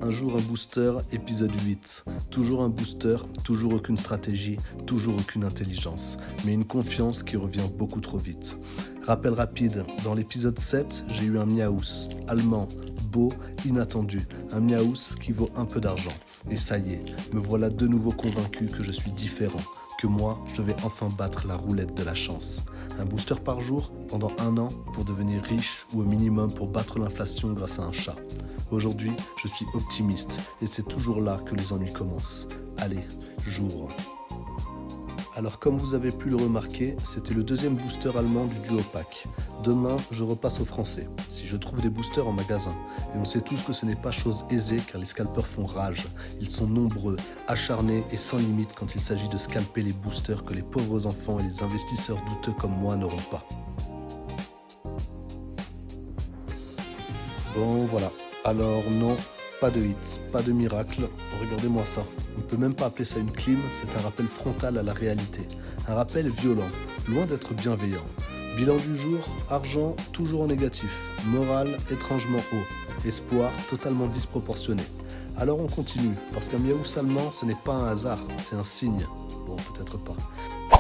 Un jour un booster, épisode 8. Toujours un booster, toujours aucune stratégie, toujours aucune intelligence, mais une confiance qui revient beaucoup trop vite. Rappel rapide, dans l'épisode 7, j'ai eu un Miaous, allemand, beau, inattendu, un Miaous qui vaut un peu d'argent. Et ça y est, me voilà de nouveau convaincu que je suis différent, que moi, je vais enfin battre la roulette de la chance. Un booster par jour, pendant 1 an, pour devenir riche ou au minimum pour battre l'inflation grâce à un chat. Aujourd'hui, je suis optimiste et c'est toujours là que les ennuis commencent. Allez, j'ouvre. Alors comme vous avez pu le remarquer, c'était le deuxième booster allemand du duo pack. Demain, je repasse au français, si je trouve des boosters en magasin. Et on sait tous que ce n'est pas chose aisée car les scalpeurs font rage. Ils sont nombreux, acharnés et sans limite quand il s'agit de scalper les boosters que les pauvres enfants et les investisseurs douteux comme moi n'auront pas. Bon voilà, alors non, pas de hits, pas de miracle, regardez-moi ça. On ne peut même pas appeler ça une clim, c'est un rappel frontal à la réalité. Un rappel violent, loin d'être bienveillant. Bilan du jour, argent toujours en négatif, morale étrangement haut, espoir totalement disproportionné. Alors on continue, parce qu'un Miaous allemand ce n'est pas un hasard, c'est un signe. Bon, peut-être pas.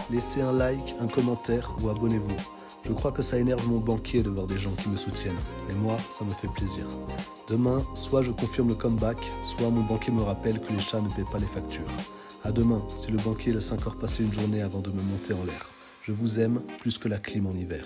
Laissez un like, un commentaire ou abonnez-vous. Je crois que ça énerve mon banquier de voir des gens qui me soutiennent. Et moi, ça me fait plaisir. Demain, soit je confirme le comeback, soit mon banquier me rappelle que les chats ne paient pas les factures. À demain, si le banquier laisse encore passer une journée avant de me monter en l'air. Je vous aime plus que la clim en hiver.